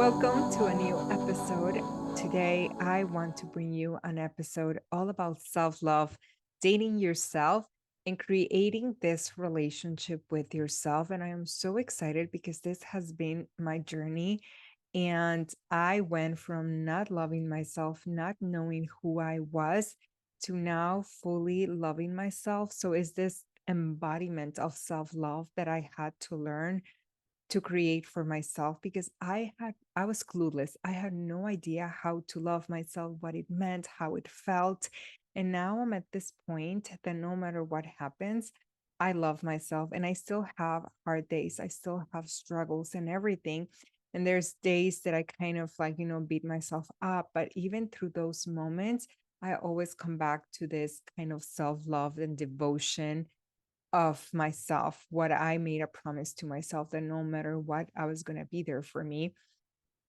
Welcome to a new episode. Today, I want to bring you an episode all about self love, dating yourself, and creating this relationship with yourself. And I am so excited because this has been my journey. And I went from not loving myself, not knowing who I was, to now fully loving myself. So, is this embodiment of self love that I had to learn to create for myself because I was clueless. I had no idea how to love myself, what it meant, how it felt. And now I'm at this point that no matter what happens, I love myself and I still have hard days. I still have struggles and everything. And there's days that I kind of beat myself up. But even through those moments, I always come back to this kind of self love and devotion of myself, what I made a promise to myself that no matter what, I was going to be there for me.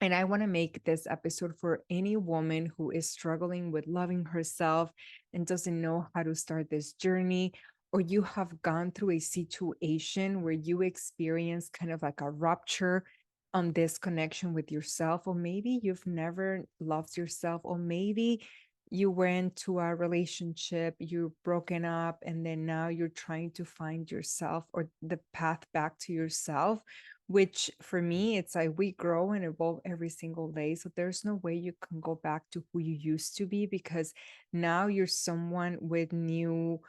And I want to make this episode for any woman who is struggling with loving herself and doesn't know how to start this journey, or you have gone through a situation where you experience kind of like a rupture on this connection with yourself, or maybe you've never loved yourself, or maybe you went to a relationship, you're broken up, and then now you're trying to find yourself or the path back to yourself, which for me, it's like we grow and evolve every single day. So there's no way you can go back to who you used to be because now you're someone with new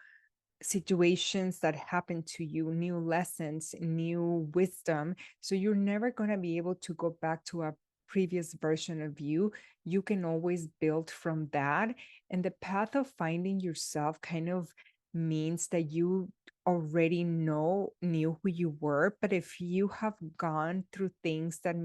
situations that happen to you, new lessons, new wisdom. So you're never going to be able to go back to a previous version of you. You can always build from that. And the path of finding yourself kind of means that you already knew who you were, but if you have gone through things that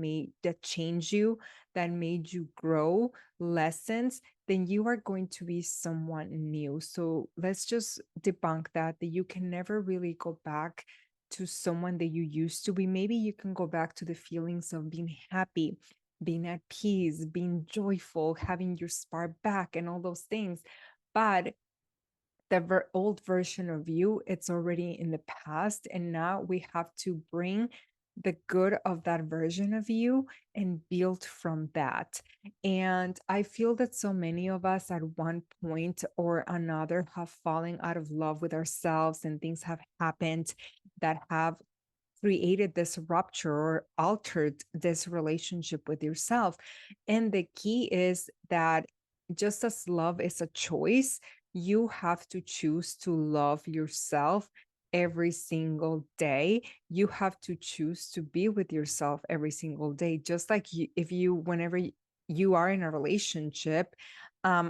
change you, that made you grow, lessons, then you are going to be someone new. So let's just debunk that you can never really go back to someone that you used to be. Maybe you can go back to the feelings of being happy, being at peace, being joyful, having your spark back, and all those things. But the old version of you, it's already in the past. And now we have to bring the good of that version of you and build from that. And I feel that so many of us at one point or another have fallen out of love with ourselves, and things have happened that have created this rupture or altered this relationship with yourself. And the key is that just as love is a choice, you have to choose to love yourself every single day. You have to choose to be with yourself every single day. Just like if you, whenever you are in a relationship,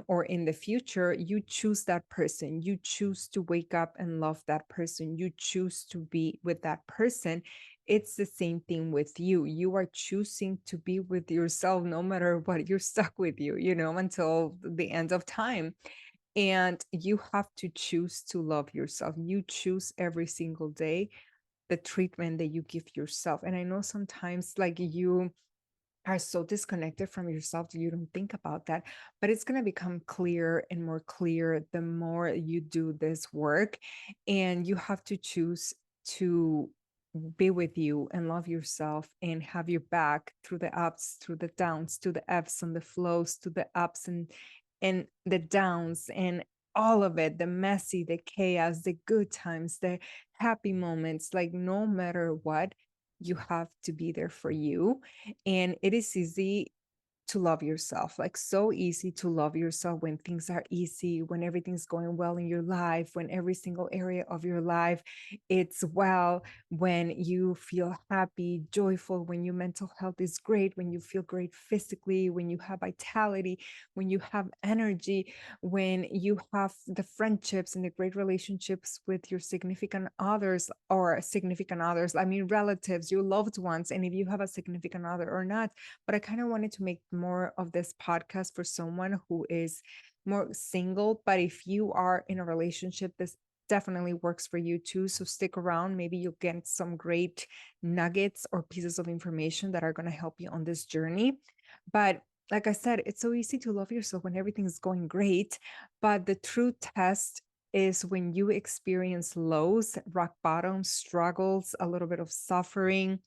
or in the future, you choose that person. You choose to wake up and love that person. You choose to be with that person. It's the same thing with you. You are choosing to be with yourself no matter what. You're stuck with you, until the end of time. And you have to choose to love yourself. You choose every single day the treatment that you give yourself. And I know sometimes like you are so disconnected from yourself that you don't think about that, but it's going to become clear and more clear the more you do this work. And you have to choose to be with you and love yourself and have your back through the ups, through the downs, to the ebbs and the flows, to the ups and the downs, and all of it, the messy, the chaos, the good times, the happy moments. Like no matter what, you have to be there for you. And it is easy to love yourself, like so easy to love yourself when things are easy, when everything's going well in your life, when every single area of your life it's well, when you feel happy, joyful, when your mental health is great, when you feel great physically, when you have vitality, when you have energy, when you have the friendships and the great relationships with your significant others, or significant others, I mean relatives, your loved ones, and if you have a significant other or not. But I kind of wanted to make more of this podcast for someone who is more single. But if you are in a relationship, this definitely works for you too. So stick around. Maybe you'll get some great nuggets or pieces of information that are going to help you on this journey. But like I said, it's so easy to love yourself when everything's going great. But the true test is when you experience lows, rock bottom, struggles, a little bit of suffering,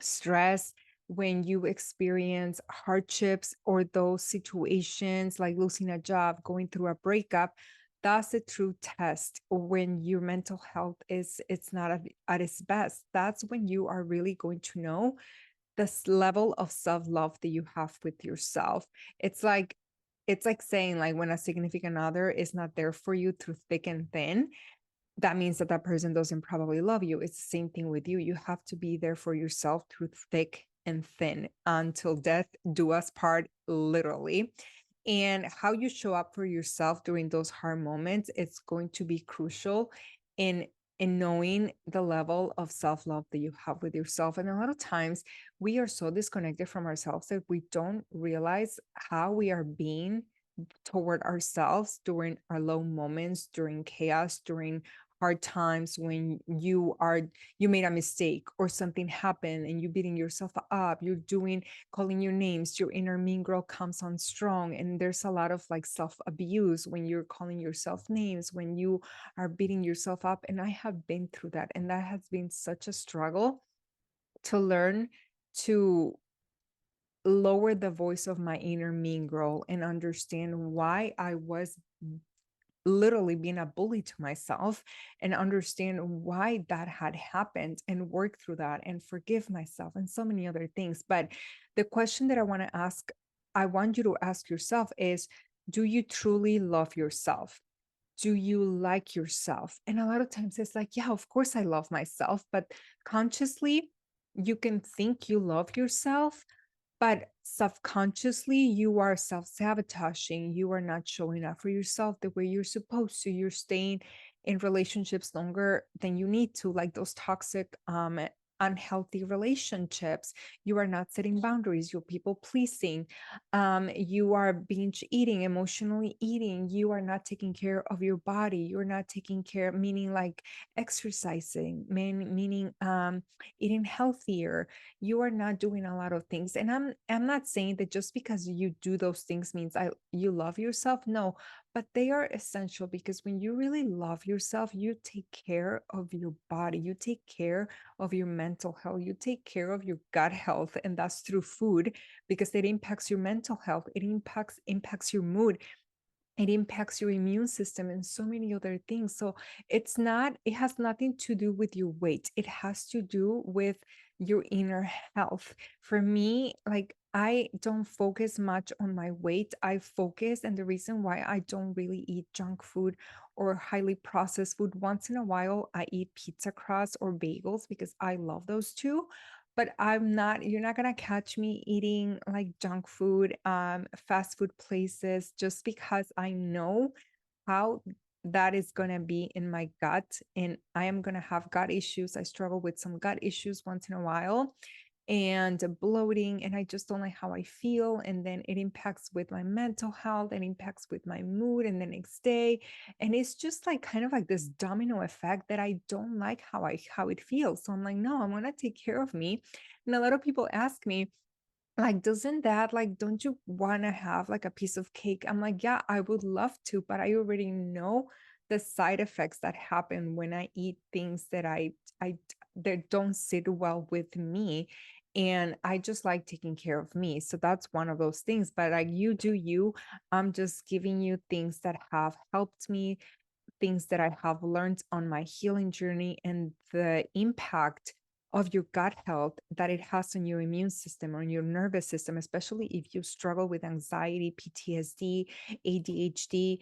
stress, when you experience hardships or those situations like losing a job, going through a breakup. That's a true test when your mental health is it's not at its best. That's when you are really going to know this level of self-love that you have with yourself. It's like it's like saying like when a significant other is not there for you through thick and thin, that means that that person doesn't probably love you. It's the same thing with you. You have to be there for yourself through thick and thin until death do us part, literally. And how you show up for yourself during those hard moments, it's going to be crucial in knowing the level of self-love that you have with yourself. And a lot of times we are so disconnected from ourselves that we don't realize how we are being toward ourselves during our low moments, during chaos, during hard times, when you made a mistake or something happened and you beating yourself up, you're doing calling your names, your inner mean girl comes on strong. And there's a lot of like self-abuse when you're calling yourself names, when you are beating yourself up. And I have been through that, and that has been such a struggle to learn to lower the voice of my inner mean girl and understand why I was literally being a bully to myself, and understand why that had happened and work through that and forgive myself and so many other things. But the question that I want you to ask yourself is, do you truly love yourself? Do you like yourself? And a lot of times it's like, yeah, of course I love myself, but consciously you can think you love yourself, but subconsciously, you are self sabotaging. You are not showing up for yourself the way you're supposed to. You're staying in relationships longer than you need to, like those toxic, unhealthy relationships. You are not setting boundaries. You're people pleasing. You are binge eating, emotionally eating. You are not taking care of your body. You're not taking care, meaning like exercising, meaning eating healthier. You are not doing a lot of things. And I'm not saying that just because you do those things means you love yourself. No, but they are essential, because when you really love yourself, you take care of your body, you take care of your mental health, you take care of your gut health, and that's through food, because it impacts your mental health, it impacts your mood, it impacts your immune system and so many other things. So it has nothing to do with your weight. It has to do with your inner health. For me, like, I don't focus much on my weight. I focus, and the reason why I don't really eat junk food or highly processed food, once in a while, I eat pizza crust or bagels because I love those too. But you're not gonna catch me eating like junk food, fast food places, just because I know how that is gonna be in my gut, and I am gonna have gut issues. I struggle with some gut issues once in a while, and bloating, and I just don't like how I feel. And then it impacts with my mental health and impacts with my mood and the next day. And it's just like kind of like this domino effect that I don't like how it feels. So I'm like, no, I want to take care of me. And a lot of people ask me, like, doesn't that, like, don't you want to have like a piece of cake? I'm like, yeah, I would love to, but I already know the side effects that happen when I eat things that I that don't sit well with me. And I just like taking care of me. So that's one of those things. But like, you do you. I'm just giving you things that have helped me, things that I have learned on my healing journey, and the impact of your gut health that it has on your immune system, on your nervous system, especially if you struggle with anxiety, PTSD, ADHD,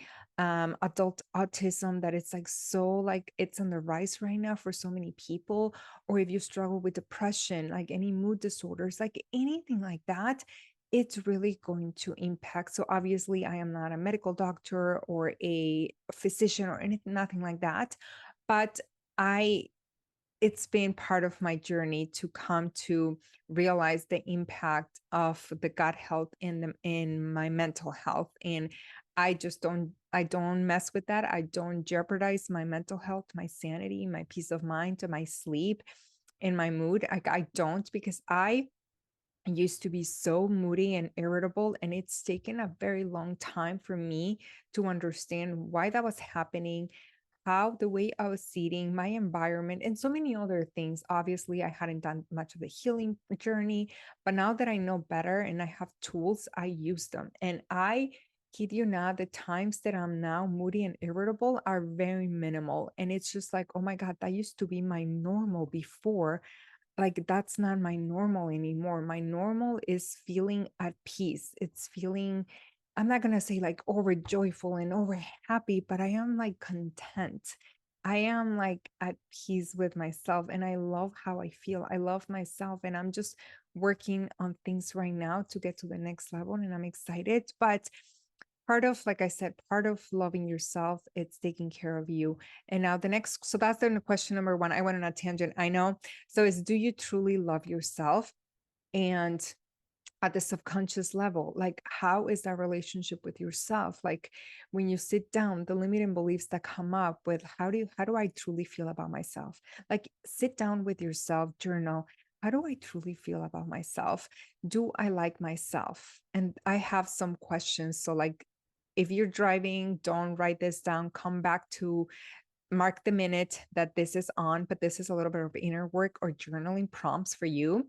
adult autism, that it's like so like it's on the rise right now for so many people, or if you struggle with depression, like any mood disorders, like anything like that, it's really going to impact. So obviously, I am not a medical doctor or a physician or anything, nothing like that. But I it's been part of my journey to come to realize the impact of the gut health in my mental health. And I don't mess with that. I don't jeopardize my mental health, my sanity, my peace of mind, my sleep, and my mood. I don't, because I used to be so moody and irritable, and it's taken a very long time for me to understand why that was happening, how the way I was eating, my environment, and so many other things. Obviously, I hadn't done much of the healing journey, but now that I know better and I have tools, I use them. And I kid you not, the times that I'm now moody and irritable are very minimal. And it's just like, oh my God, that used to be my normal before. Like, that's not my normal anymore. My normal is feeling at peace. It's feeling, I'm not going to say like over joyful and over happy, but I am like content. I am like at peace with myself and I love how I feel. I love myself and I'm just working on things right now to get to the next level and I'm excited. But part of, like I said, part of loving yourself, it's taking care of you. And now the next, so that's the question number one. I went on a tangent, I know. So is, do you truly love yourself? And at the subconscious level, like how is that relationship with yourself? Like when you sit down, the limiting beliefs that come up with, how do I truly feel about myself? Like sit down with yourself, journal, how do I truly feel about myself? Do I like myself? And I have some questions. So like if you're driving, don't write this down, come back to mark the minute that this is on, but this is a little bit of inner work or journaling prompts for you.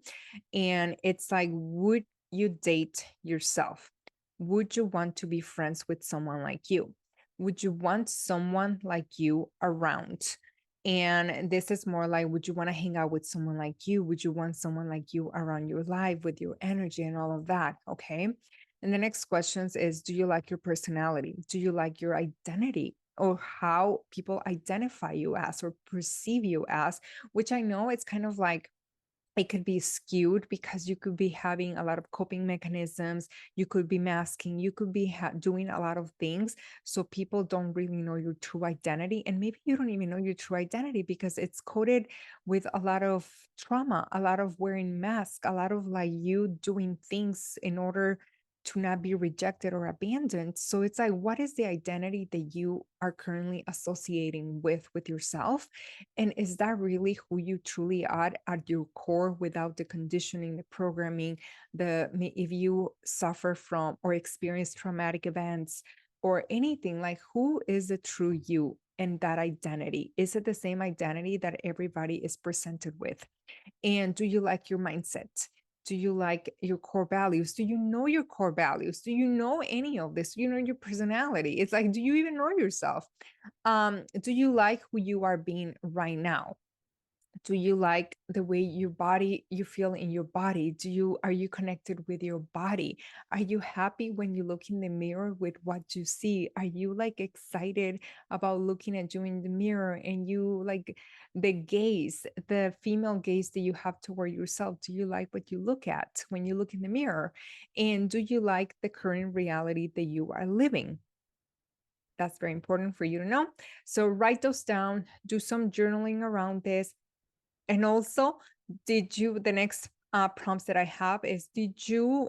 And it's like, would you date yourself? Would you want to be friends with someone like you? Would you want someone like you around? And this is more like, would you want to hang out with someone like you? Would you want someone like you around your life with your energy and all of that? Okay. And the next questions is, do you like your personality? Do you like your identity? Or how people identify you as or perceive you as, which I know it's kind of like it could be skewed because you could be having a lot of coping mechanisms, you could be masking, you could be doing a lot of things. So people don't really know your true identity. And maybe you don't even know your true identity because it's coded with a lot of trauma, a lot of wearing masks, a lot of like you doing things in order to not be rejected or abandoned. So it's like, what is the identity that you are currently associating with yourself? And is that really who you truly are at your core without the conditioning, the programming, if you suffer from or experience traumatic events or anything, like who is the true you and that identity? Is it the same identity that everybody is presented with? And do you like your mindset? Do you like your core values? Do you know your core values? Do you know any of this? Do you know your personality? It's like, do you even know yourself? Do you like who you are being right now? Do you like the way you feel in your body? Are you connected with your body? Are you happy when you look in the mirror with what you see? Are you like excited about looking at you in the mirror and you like the gaze, the female gaze that you have toward yourself? Do you like what you look at when you look in the mirror? And do you like the current reality that you are living? That's very important for you to know. So write those down, do some journaling around this. And also, the next prompts that I have is, did you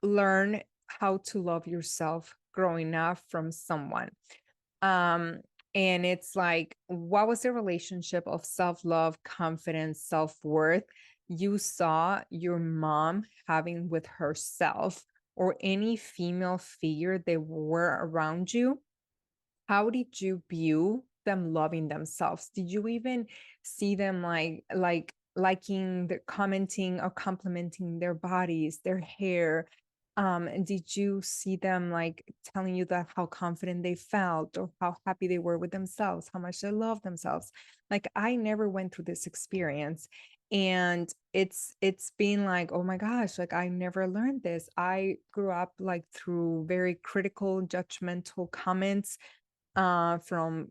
learn how to love yourself growing up from someone? Um, and it's like, what was the relationship of self-love, confidence, self-worth you saw your mom having with herself or any female figure that were around you? How did you view them loving themselves? Did you even see them like liking, the commenting or complimenting their bodies, their hair? And did you see them like telling you that how confident they felt or how happy they were with themselves, how much they love themselves? Like I never went through this experience. And it's been like, oh my gosh, like I never learned this. I grew up like through very critical, judgmental comments from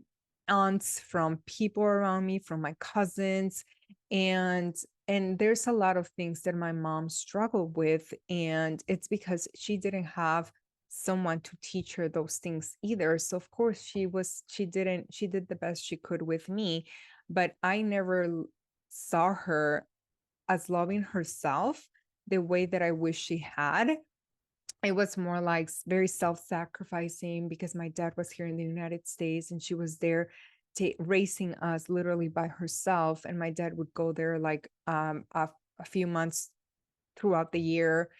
aunts, from people around me, from my cousins, and there's a lot of things that my mom struggled with, and it's because she didn't have someone to teach her those things either. So of course she did the best she could with me, but I never saw her as loving herself the way that I wish she had. It was more like very self-sacrificing because my dad was here in the United States and she was there raising us literally by herself. And my dad would go there like a few months throughout the year.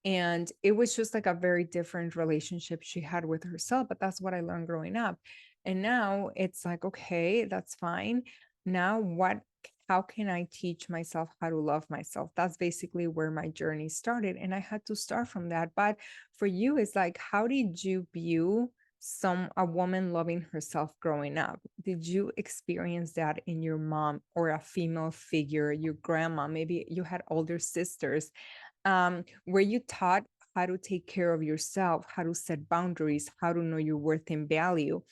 And it was just like a very different relationship she had with herself. But that's what I learned growing up. And now it's like, okay, that's fine. Now how can I teach myself how to love myself? That's basically where my journey started. And I had to start from that. But for you, it's like, how did you view a woman loving herself growing up? Did you experience that in your mom or a female figure, your grandma? Maybe you had older sisters. Were you taught how to take care of yourself, how to set boundaries, how to know your worth and value,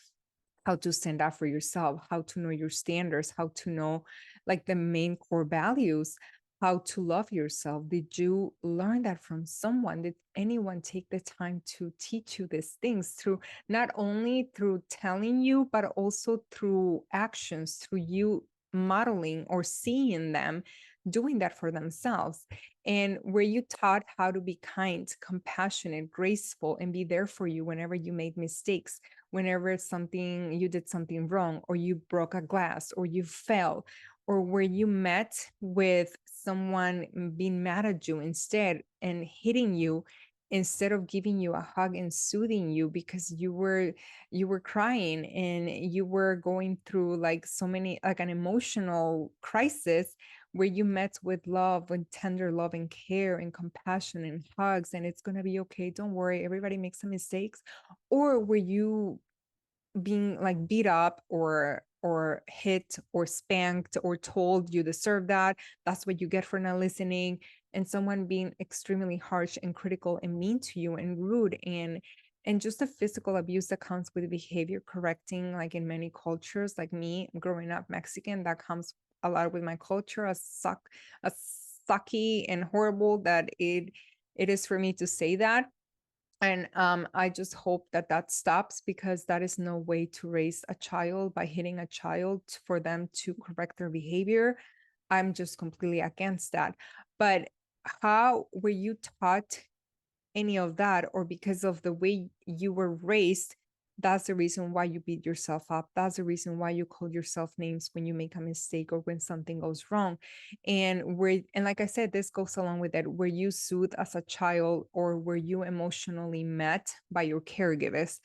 how to stand up for yourself, how to know your standards, how to know like the main core values, how to love yourself? Did you learn that from someone? Did anyone take the time to teach you these things through not only through telling you, but also through actions, through you modeling or seeing them doing that for themselves? And were you taught how to be kind, compassionate, graceful, and be there for you whenever you made mistakes, whenever something you did something wrong, or you broke a glass, or you fell, or where you met with someone being mad at you instead and hitting you instead of giving you a hug and soothing you because you were crying and you were going through like so many like an emotional crisis, where you met with love and tender love and care and compassion and hugs, and it's going to be okay, don't worry, everybody makes some mistakes? Or were you being like beat up or hit or spanked or told you deserve that, that's what you get for not listening, and someone being extremely harsh and critical and mean to you and rude, and just the physical abuse that comes with behavior correcting, like in many cultures, like me growing up Mexican, that comes a lot with my culture, as sucky and horrible that it is for me to say that. And I just hope that that stops, because that is no way to raise a child, by hitting a child for them to correct their behavior. I'm just completely against that. But how were you taught any of that? Or because of the way you were raised, that's the reason why you beat yourself up, that's the reason why you call yourself names when you make a mistake or when something goes wrong? And like I said, this goes along with it, were you soothed as a child, or were you emotionally met by your caregivers?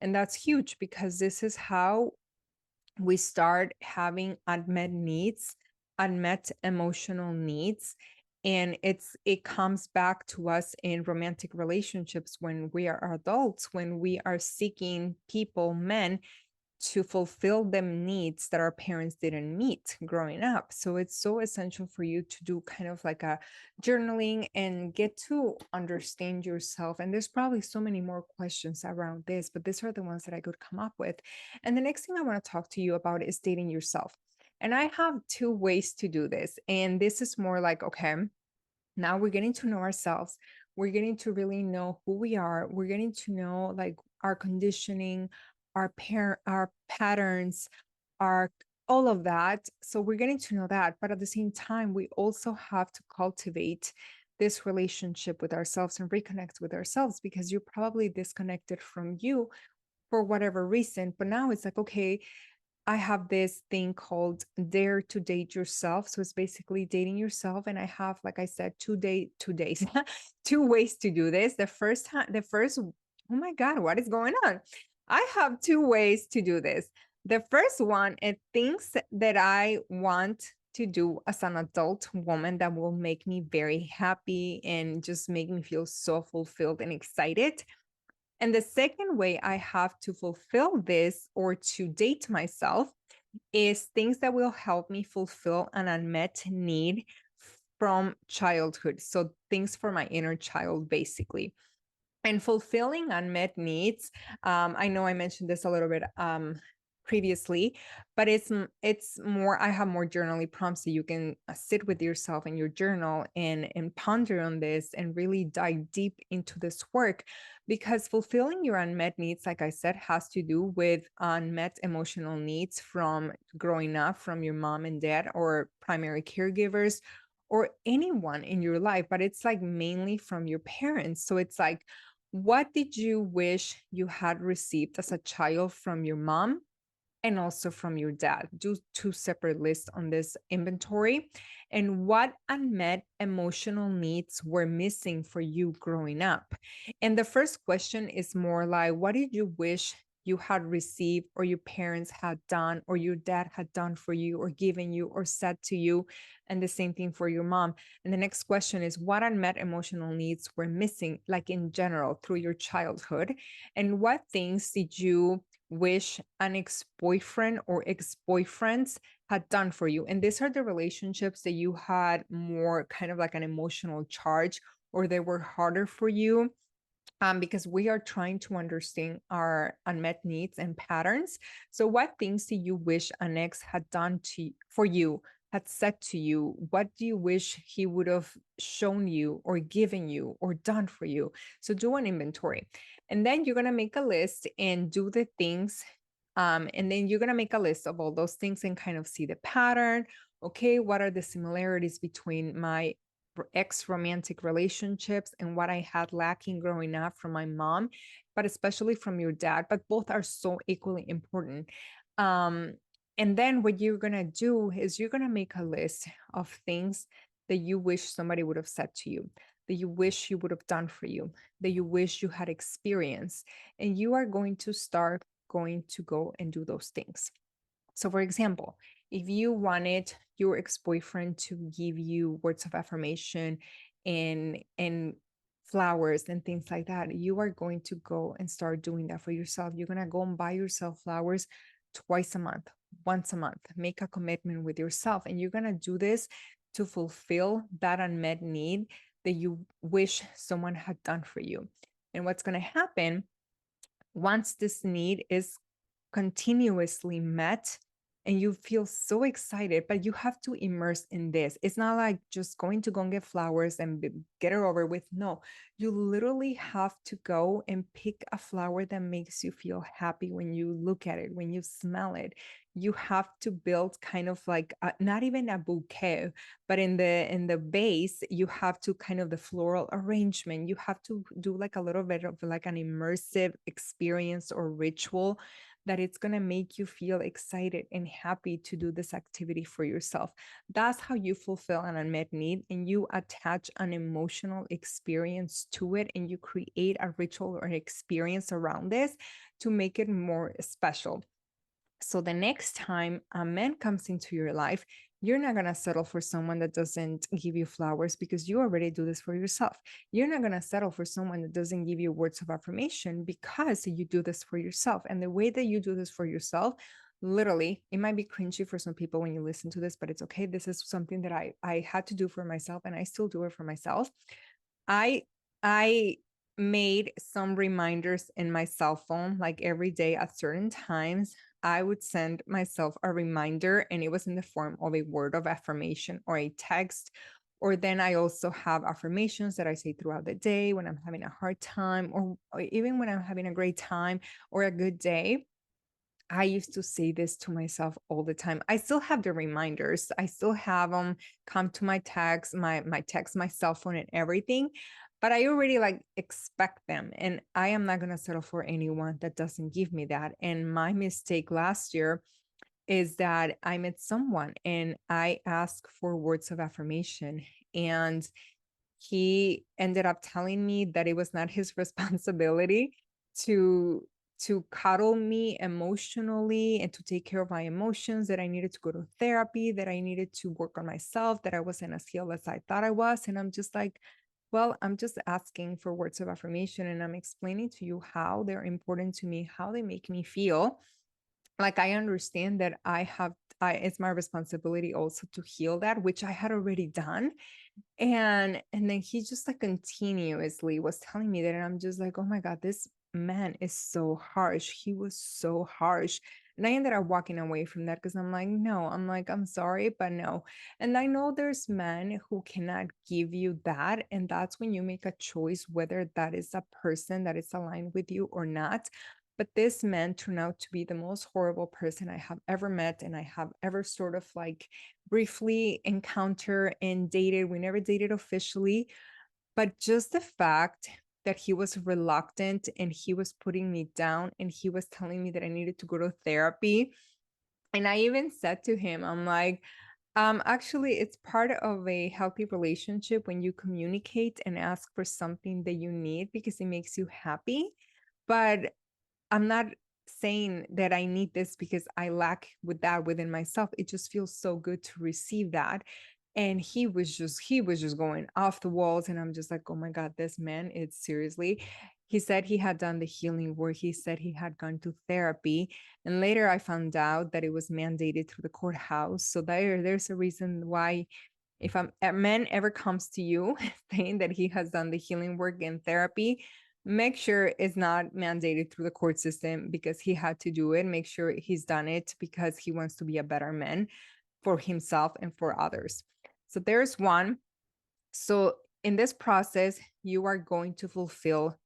And that's huge, because this is how we start having unmet needs, unmet emotional needs. And it comes back to us in romantic relationships when we are adults, when we are seeking people, men, to fulfill them needs that our parents didn't meet growing up. So it's so essential for you to do kind of like a journaling and get to understand yourself. And there's probably so many more questions around this, but these are the ones that I could come up with. And the next thing I want to talk to you about is dating yourself. And I have two ways to do this. And this is more like, okay, now we're getting to know ourselves, we're getting to really know who we are, we're getting to know like our conditioning, our patterns, our all of that. So we're getting to know that, but at the same time we also have to cultivate this relationship with ourselves and reconnect with ourselves, because you're probably disconnected from you for whatever reason. But now it's like, okay, I have this thing called Dare to Date Yourself. So it's basically dating yourself. And I have, like I said, 2 days, 2 ways to do this. Oh my God, what is going on? I have 2 ways to do this. The first one is things that I want to do as an adult woman that will make me very happy and just make me feel so fulfilled and excited. And the second way I have to fulfill this or to date myself is things that will help me fulfill an unmet need from childhood. So things for my inner child, basically. And fulfilling unmet needs, I know I mentioned this a little bit previously, but it's more, I have more journaling prompts, so you can sit with yourself in your journal and ponder on this and really dive deep into this work. Because fulfilling your unmet needs, like I said, has to do with unmet emotional needs from growing up, from your mom and dad or primary caregivers or anyone in your life, but it's like mainly from your parents. So it's like, what did you wish you had received as a child from your mom and also from your dad? Do two separate lists on this inventory. And what unmet emotional needs were missing for you growing up? And the first question is more like, what did you wish you had received, or your parents had done, or your dad had done for you, or given you, or said to you. And the same thing for your mom. And the next question is, what unmet emotional needs were missing, like in general, through your childhood? And what things did you wish an ex-boyfriend or ex-boyfriends had done for you? And these are the relationships that you had more kind of like an emotional charge, or they were harder for you, because we are trying to understand our unmet needs and patterns. So, what things do you wish an ex had done for you, had said to you? What do you wish he would have shown you, or given you, or done for you? So, do an inventory. And then you're going to make a list and do the things. And then you're going to make a list of all those things and kind of see the pattern. Okay, what are the similarities between my ex romantic relationships and what I had lacking growing up from my mom, but especially from your dad? But both are so equally important. Um, and then what you're going to do is you're going to make a list of things that you wish somebody would have said to you, that you wish you would have done for you, that you wish you had experienced. And you are going to start going to go and do those things. So, for example, if you wanted your ex-boyfriend to give you words of affirmation and flowers and things like that, you are going to go and start doing that for yourself. You're going to go and buy yourself flowers twice a month, once a month. Make a commitment with yourself, and you're going to do this to fulfill that unmet need that you wish someone had done for you. And what's going to happen once this need is continuously met, and you feel so excited, but you have to immerse in this. It's not like just going to go and get flowers and get it over with. No, you literally have to go and pick a flower that makes you feel happy when you look at it, when you smell it. You have to build kind of like not even a bouquet, but in the base, you have to kind of the floral arrangement. You have to do like a little bit of like an immersive experience or ritual that it's going to make you feel excited and happy to do this activity for yourself. That's how you fulfill an unmet need, and you attach an emotional experience to it, and you create a ritual or an experience around this to make it more special. So the next time a man comes into your life, you're not going to settle for someone that doesn't give you flowers, because you already do this for yourself. You're not going to settle for someone that doesn't give you words of affirmation, because you do this for yourself. And the way that you do this for yourself, literally, it might be cringy for some people when you listen to this, but it's okay. This is something that I had to do for myself, and I still do it for myself. I I made some reminders in my cell phone, like every day at certain times. I would send myself a reminder, and it was in the form of a word of affirmation or a text. Or then I also have affirmations that I say throughout the day when I'm having a hard time, or even when I'm having a great time or a good day. I used to say this to myself all the time. I still have the reminders. I still have them come to my text, my text, my cell phone and everything. But I already like expect them. And I am not gonna settle for anyone that doesn't give me that. And my mistake last year is that I met someone and I asked for words of affirmation. And he ended up telling me that it was not his responsibility to cuddle me emotionally and to take care of my emotions, that I needed to go to therapy, that I needed to work on myself, that I wasn't as healed as I thought I was. And I'm just like, well, I'm just asking for words of affirmation, and I'm explaining to you how they're important to me, how they make me feel. Like, I understand that it's my responsibility also to heal that, which I had already done. And then he just like continuously was telling me that, and I'm just like, oh my God, this man is so harsh. He was so harsh. And I ended up walking away from that, because I'm like, no, I'm like, I'm sorry, but no. And I know there's men who cannot give you that. And that's when you make a choice whether that is a person that is aligned with you or not. But this man turned out to be the most horrible person I have ever met, and I have ever sort of like briefly encountered and dated. We never dated officially, but just the fact that he was reluctant and he was putting me down and he was telling me that I needed to go to therapy. And I even said to him, I'm like, actually, it's part of a healthy relationship when you communicate and ask for something that you need, because it makes you happy. But I'm not saying that I need this because I lack with that within myself. It just feels so good to receive that. And he was just going off the walls. And I'm just like, oh my God, this man, it's seriously. He said he had done the healing work. He said he had gone to therapy. And later I found out that it was mandated through the courthouse. So there's a reason why if a man ever comes to you saying that he has done the healing work in therapy, make sure it's not mandated through the court system because he had to do it. Make sure he's done it because he wants to be a better man for himself and for others. So there's one. So in this process, you are going to fulfill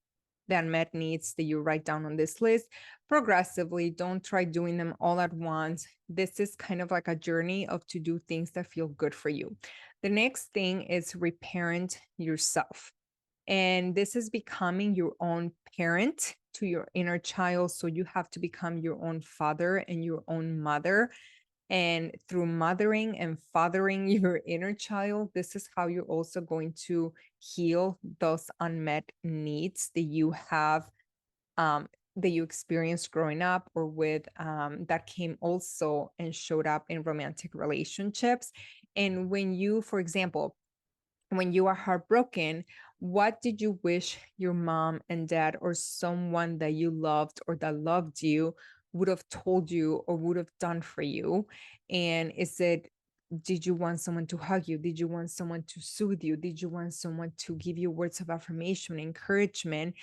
the unmet needs that you write down on this list progressively. Don't try doing them all at once. This is kind of like a journey of to do things that feel good for you. The next thing is reparent yourself. And this is becoming your own parent to your inner child. So you have to become your own father and your own mother. And through mothering and fathering your inner child, this is how you're also going to heal those unmet needs that you have, that you experienced growing up or with, that came also and showed up in romantic relationships. And when you, for example, when you are heartbroken, what did you wish your mom and dad or someone that you loved or that loved you would have told you or would have done for you? And is it, did you want someone to hug you? Did you want someone to soothe you? Did you want someone to give you words of affirmation, encouragement,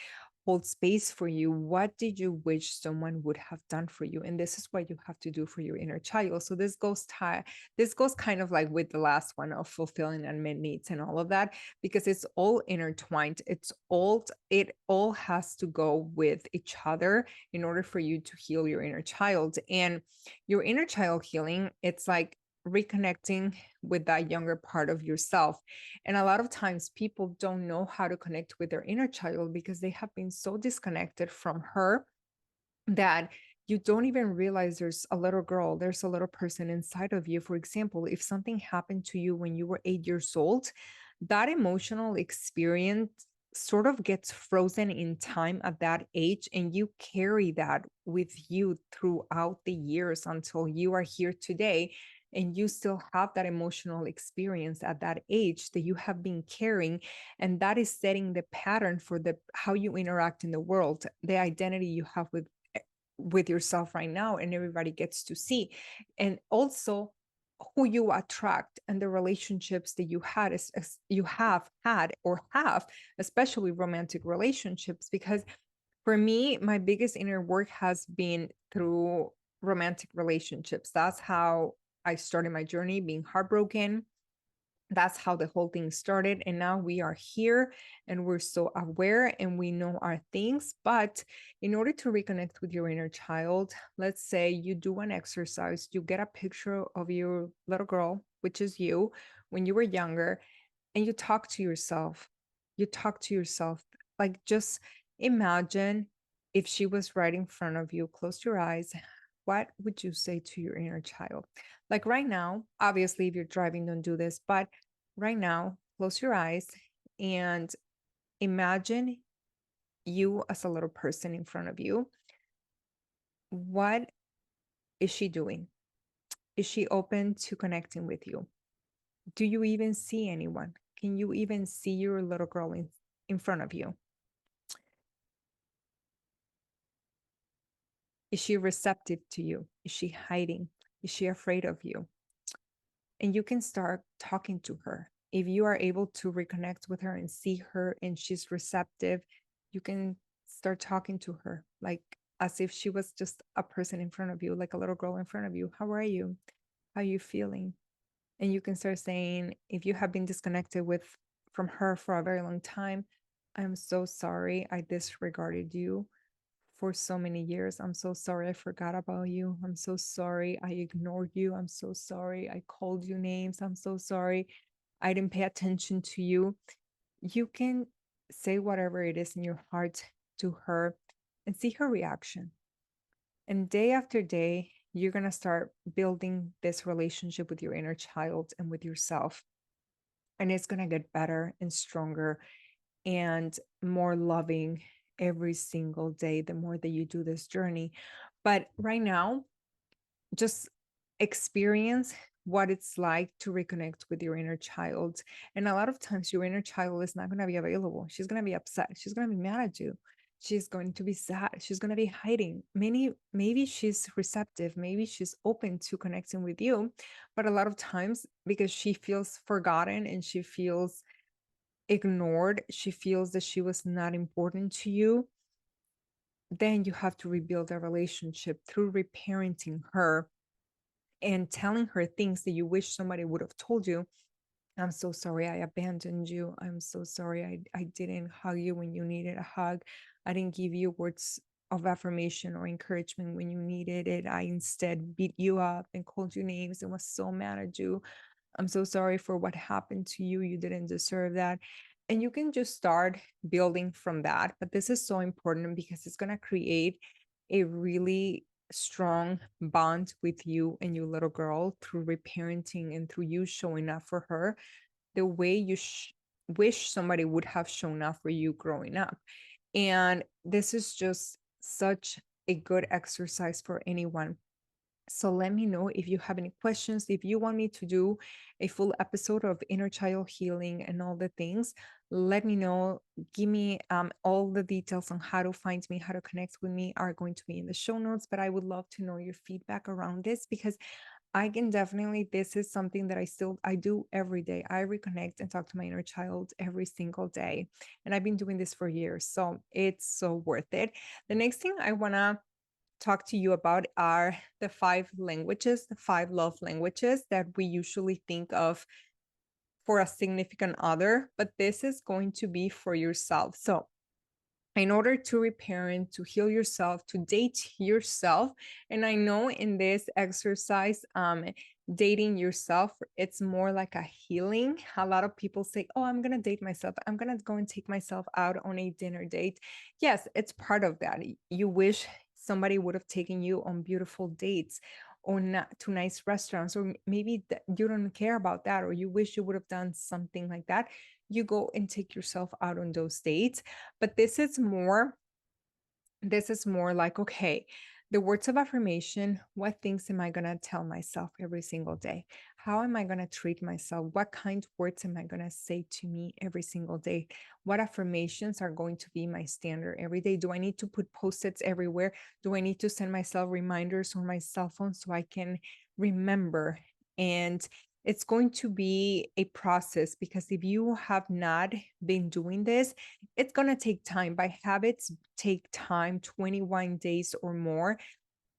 hold space for you? What did you wish someone would have done for you? And this is what you have to do for your inner child. So this goes kind of like with the last one of fulfilling unmet needs and all of that, because it's all intertwined. It all has to go with each other in order for you to heal your inner child. And your inner child healing, it's like reconnecting with that younger part of yourself. And a lot of times people don't know how to connect with their inner child because they have been so disconnected from her that you don't even realize there's a little girl, there's a little person inside of you. For example, if something happened to you when you were 8 years old, that emotional experience sort of gets frozen in time at that age, and you carry that with you throughout the years until you are here today. And you still have that emotional experience at that age that you have been carrying, and that is setting the pattern for the how you interact in the world, the identity you have with yourself right now, and everybody gets to see. And also who you attract and the relationships that you had as you have had or have, especially romantic relationships. Because for me, my biggest inner work has been through romantic relationships. That's how I started my journey, being heartbroken. That's how the whole thing started. And now we are here and we're so aware and we know our things. But in order to reconnect with your inner child, let's say you do an exercise, you get a picture of your little girl, which is you when you were younger, and you talk to yourself. You talk to yourself. Like, just imagine if she was right in front of you, close your eyes. What would you say to your inner child? Like right now, obviously, if you're driving, don't do this, but right now, close your eyes and imagine you as a little person in front of you. What is she doing? Is she open to connecting with you? Do you even see anyone? Can you even see your little girl in front of you? Is she receptive to you? Is she hiding? Is she afraid of you? And you can start talking to her. If you are able to reconnect with her and see her and she's receptive, you can start talking to her like as if she was just a person in front of you, like a little girl in front of you. How are you? How are you feeling? And you can start saying, if you have been disconnected with from her for a very long time, I'm so sorry I disregarded you for so many years. I'm so sorry I forgot about you. I'm so sorry I ignored you. I'm so sorry I called you names. I'm so sorry I didn't pay attention to you. You can say whatever it is in your heart to her and see her reaction. And day after day, you're going to start building this relationship with your inner child and with yourself. And it's going to get better and stronger and more loving every single day the more that you do this journey. But right now, just experience what it's like to reconnect with your inner child. And a lot of times, your inner child is not going to be available. She's going to be upset. She's going to be mad at you. She's going to be sad. She's going to be hiding. Maybe she's receptive. Maybe she's open to connecting with you. But a lot of times, because she feels forgotten and she feels ignored, she feels that she was not important to you, then you have to rebuild a relationship through reparenting her and telling her things that you wish somebody would have told you. I'm so sorry I abandoned you. I'm so sorry I didn't hug you when you needed a hug. I didn't give you words of affirmation or encouragement when you needed it. I instead beat you up and called you names and was so mad at you. I'm so sorry for what happened to you. You didn't deserve that. And you can just start building from that. But this is so important because it's going to create a really strong bond with you and your little girl through reparenting and through you showing up for her the way you wish somebody would have shown up for you growing up. And this is just such a good exercise for anyone. So let me know if you have any questions. If you want me to do a full episode of inner child healing and all the things, let me know. Give me all the details on how to find me, how to connect with me are going to be in the show notes. But I would love to know your feedback around this because I can definitely, this is something that I do every day. I reconnect and talk to my inner child every single day. And I've been doing this for years. So it's so worth it. The next thing I want to talk to you about are the 5 languages, the 5 love languages that we usually think of for a significant other, but this is going to be for yourself. So in order to reparent, to heal yourself, to date yourself. And I know in this exercise, dating yourself, it's more like a healing. A lot of people say, oh, I'm going to date myself. I'm going to go and take myself out on a dinner date. Yes, it's part of that. You wish somebody would have taken you on beautiful dates or not to nice restaurants, or maybe you don't care about that, or you wish you would have done something like that. You go and take yourself out on those dates. But this is more like, okay, the words of affirmation, what things am I going to tell myself every single day? How am I going to treat myself? What kind of words am I going to say to me every single day? What affirmations are going to be my standard every day? Do I need to put post-its everywhere? Do I need to send myself reminders on my cell phone so I can remember? And it's going to be a process because if you have not been doing this, it's going to take time. By habits take time, 21 days or more.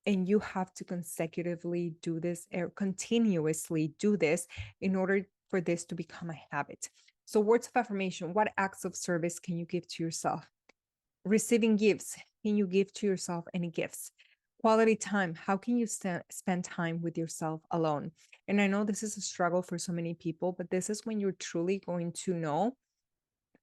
And you have to consecutively do this or continuously do this in order for this to become a habit. So, words of affirmation, what acts of service can you give to yourself? Receiving gifts, can you give to yourself any gifts? Quality time, how can you spend time with yourself alone? And I know this is a struggle for so many people, but this is when you're truly going to know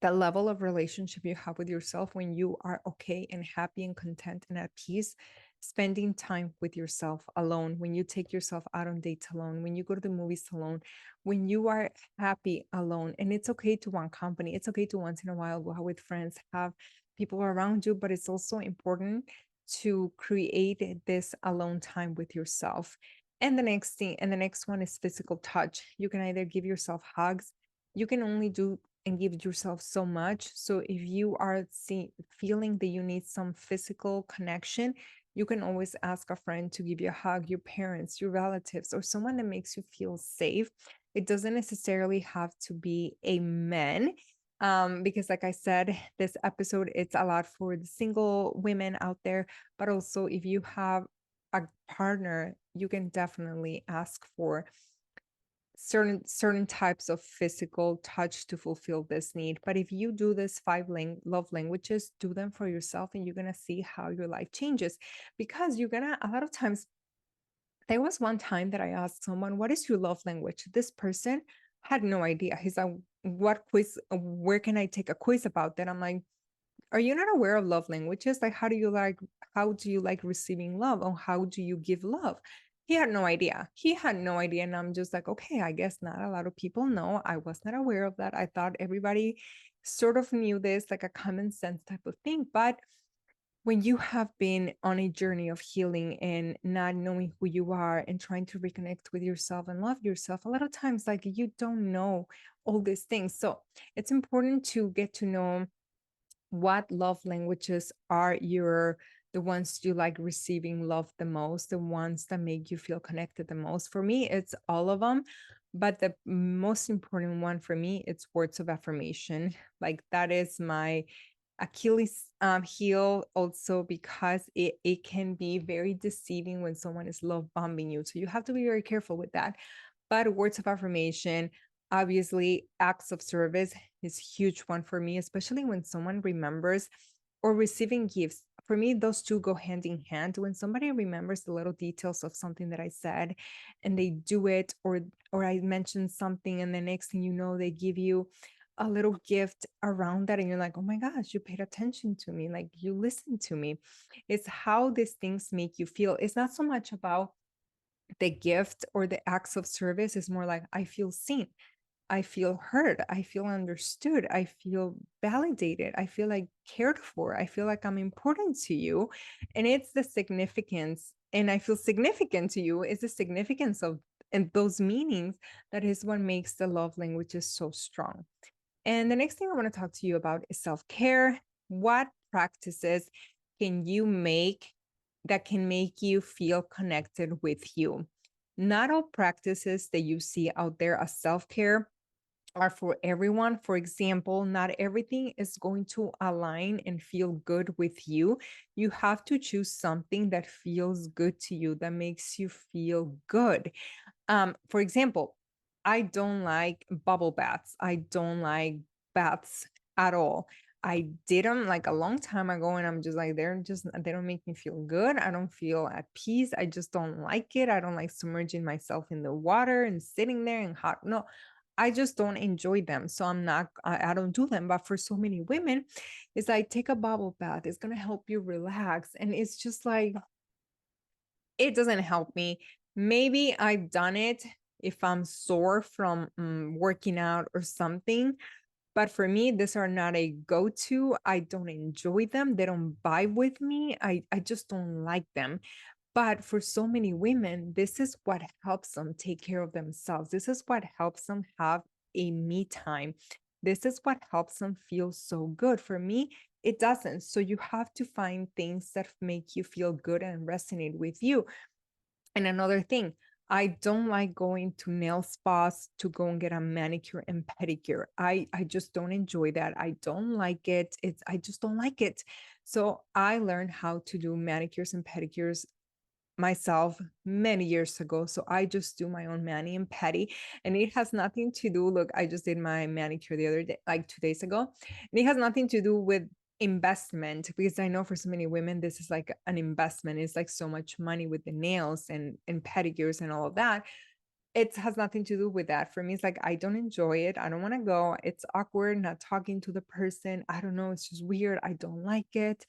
that level of relationship you have with yourself when you are okay and happy and content and at peace, spending time with yourself alone, when you take yourself out on dates alone, when you go to the movies alone, when you are happy alone. And it's okay to want company. It's okay to once in a while go out with friends, have people around you, but it's also important to create this alone time with yourself. And the next one is physical touch. You can either give yourself hugs. You can only do and give yourself so much. So if you are feeling that you need some physical connection, you can always ask a friend to give you a hug, your parents, your relatives, or someone that makes you feel safe. It doesn't necessarily have to be a man. Because like I said, this episode, it's a lot for the single women out there, but also if you have a partner, you can definitely ask for certain types of physical touch to fulfill this need. But if you do this love languages, do them for yourself and you're gonna see how your life changes. Because you're gonna a lot of times, there was one time that I asked someone, what is your love language? This person had no idea. He's like, what quiz, where can I take a quiz about that? I'm like, are you not aware of love languages? Like, how do you like receiving love, or how do you give love? He had no idea. He had no idea. And I'm just like, okay, I guess not a lot of people know. I was not aware of that. I thought everybody sort of knew this, like a common sense type of thing. But when you have been on a journey of healing and not knowing who you are and trying to reconnect with yourself and love yourself, a lot of times, like you don't know all these things. So it's important to get to know what love languages are the ones you like receiving love the most, the ones that make you feel connected the most. For me, it's all of them, but the most important one for me, it's words of affirmation. Like that is my Achilles heel, also because it can be very deceiving when someone is love bombing you. So you have to be very careful with that. But words of affirmation, obviously, acts of service is huge one for me, especially when someone remembers, or receiving gifts. For me, those two go hand in hand. When somebody remembers the little details of something that I said and they do it, or I mentioned something and the next thing you know, they give you a little gift around that and you're like, oh my gosh, you paid attention to me, like you listened to me. It's how these things make you feel. It's not so much about the gift or the acts of service. It's more like I feel seen, I feel heard, I feel understood, I feel validated, I feel like cared for, I feel like I'm important to you. And it's the significance, and I feel significant to you, is the significance of and those meanings that is what makes the love languages so strong. And the next thing I want to talk to you about is self care. What practices can you make that can make you feel connected with you? Not all practices that you see out there as self care are for everyone. For example, not everything is going to align and feel good with you. You have to choose something that feels good to you, that makes you feel good. For example, I don't like bubble baths. I don't like baths at all. I did them like a long time ago, and I'm just like, they don't make me feel good. I don't feel at peace. I just don't like it. I don't like submerging myself in the water and sitting there and hot. No, I just don't enjoy them. So I don't do them. But for so many women, it's like, take a bubble bath. It's gonna help you relax. And it's just like, it doesn't help me. Maybe I've done it if I'm sore from working out or something. But for me, these are not a go to. I don't enjoy them. They don't vibe with me. I just don't like them. But for so many women, this is what helps them take care of themselves. This is what helps them have a me time. This is what helps them feel so good. For me, it doesn't. So you have to find things that make you feel good and resonate with you. And another thing, I don't like going to nail spas to go and get a manicure and pedicure. I just don't enjoy that. I don't like it. I just don't like it. So I learned how to do manicures and pedicures myself many years ago. So I just do my own mani and pedi, and it has nothing to do. Look, I just did my manicure the other day, like 2 days ago, and it has nothing to do with investment, because I know for so many women this is like an investment. It's like so much money with the nails and pedicures and all of that. It has nothing to do with that. For me, it's like I don't enjoy it. I don't want to go. It's awkward not talking to the person. I don't know. It's just weird. I don't like it.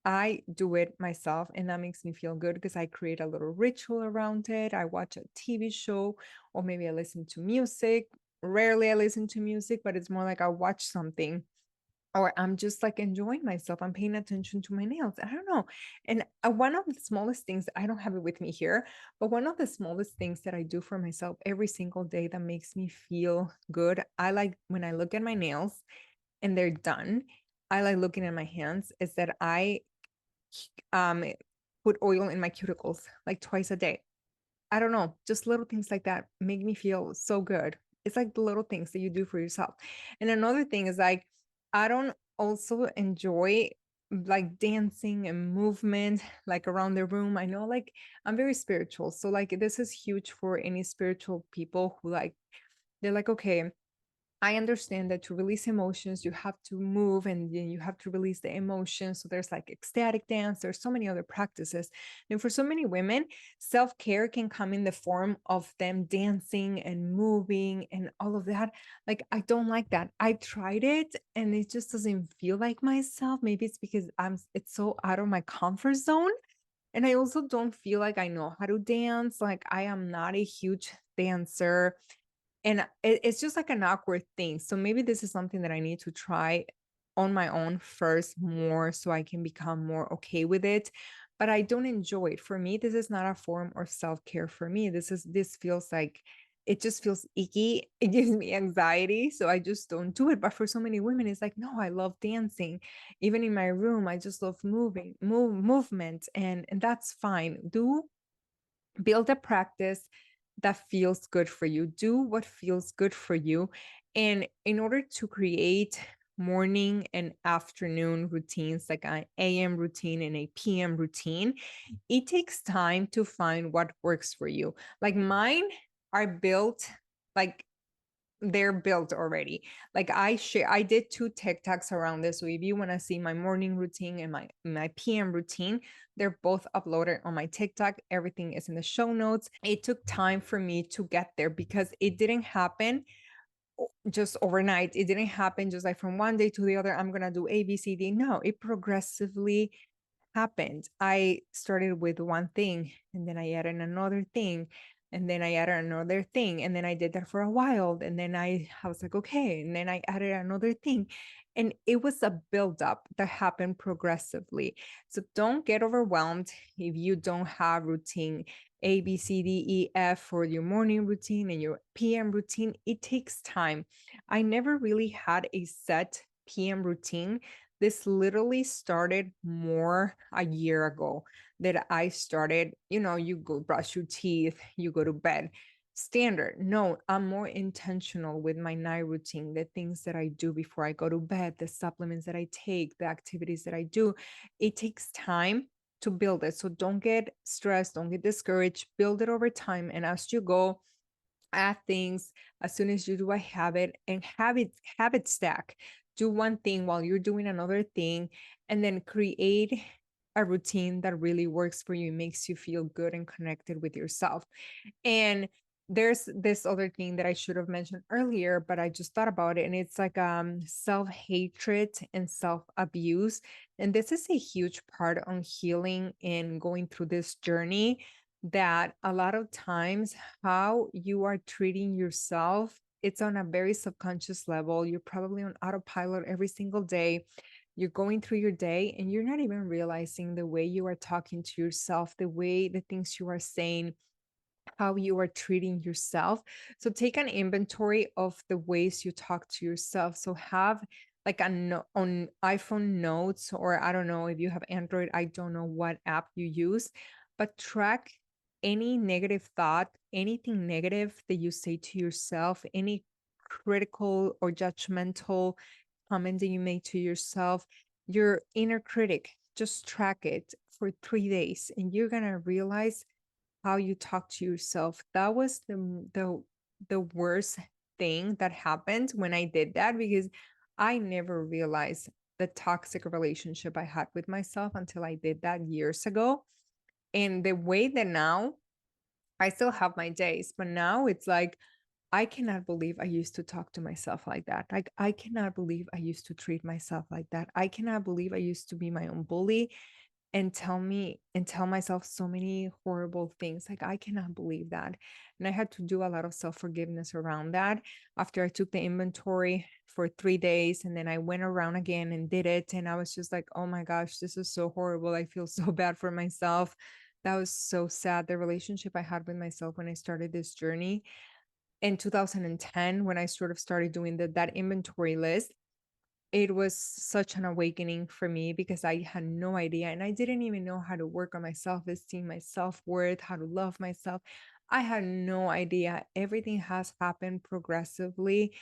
I do it myself, and that makes me feel good because I create a little ritual around it. I watch a TV show, or maybe I listen to music. Rarely I listen to music, but it's more like I watch something, or I'm just like enjoying myself. I'm paying attention to my nails. I don't know. And one of the smallest things, I don't have it with me here, but one of the smallest things that I do for myself every single day that makes me feel good, I like when I look at my nails and they're done. I like looking at my hands, is that I um put oil in my cuticles like twice a day. I don't know, just little things like that make me feel so good. It's like the little things that you do for yourself. And another thing is like, I don't also enjoy like dancing and movement like around the room. I know, like, I'm very spiritual. So like this is huge for any spiritual people who like, they're like, okay, I understand that to release emotions, you have to move and then you have to release the emotions. So there's like ecstatic dance, there's so many other practices. And for so many women, self care can come in the form of them dancing and moving and all of that. Like, I don't like that. I tried it and it just doesn't feel like myself. Maybe it's because it's so out of my comfort zone. And I also don't feel like I know how to dance. Like I am not a huge dancer. And it's just like an awkward thing. So maybe this is something that I need to try on my own first more so I can become more okay with it. But I don't enjoy it. For me, this is not a form of self-care for me. This feels like it just feels icky. It gives me anxiety. So I just don't do it. But for so many women, it's like, no, I love dancing. Even in my room, I just love movement. And that's fine. Do build a practice that feels good for you. Do what feels good for you. And in order to create morning and afternoon routines, like an AM routine and a PM routine, it takes time to find what works for you. Like mine are built like they're built already. Like I did two TikToks around this. So if you want to see my morning routine and my PM routine, they're both uploaded on my TikTok. Everything is in the show notes. It took time for me to get there because it didn't happen just overnight. It didn't happen just like from one day to the other. I'm gonna do ABCD. No, it progressively happened. I started with one thing and then I added another thing and then I added another thing and then I did that for a while and then I was like okay and then I added another thing and it was a buildup that happened progressively. So don't get overwhelmed if you don't have routine ABCDEF for your morning routine and your PM routine. It takes time. I never really had a set PM routine. This literally started more a year ago that I started, you go brush your teeth, you go to bed. Standard. No, I'm more intentional with my night routine, the things that I do before I go to bed, the supplements that I take, the activities that I do. It takes time to build it. So don't get stressed, don't get discouraged, build it over time. And as you go, add things as soon as you do a habit and habit stack. Do one thing while you're doing another thing and then create a routine that really works for you, makes you feel good and connected with yourself. And there's this other thing that I should have mentioned earlier, but I just thought about it. And it's like self-hatred and self-abuse. And this is a huge part on healing and going through this journey, that a lot of times how you are treating yourself, it's on a very subconscious level. You're probably on autopilot every single day. You're going through your day and you're not even realizing the way you are talking to yourself, the things you are saying, how you are treating yourself. So take an inventory of the ways you talk to yourself. So have like on iPhone notes, or I don't know if you have Android, I don't know what app you use, but track any negative thought, anything negative that you say to yourself, any critical or judgmental comment that you make to yourself, your inner critic. Just track it for 3 days and you're going to realize how you talk to yourself. That was the worst thing that happened when I did that, because I never realized the toxic relationship I had with myself until I did that years ago. And the way that now I still have my days, but now it's like I cannot believe I used to talk to myself like that. Like I cannot believe I used to treat myself like that. I cannot believe I used to be my own bully and tell myself so many horrible things. Like I cannot believe that. And I had to do a lot of self-forgiveness around that after I took the inventory for 3 days and then I went around again and did it. And I was just like, oh my gosh, this is so horrible. I feel so bad for myself. That was so sad. The relationship I had with myself when I started this journey in 2010, when I sort of started doing that inventory list, it was such an awakening for me because I had no idea and I didn't even know how to work on my self-esteem, my self-worth, how to love myself. I had no idea. Everything has happened progressively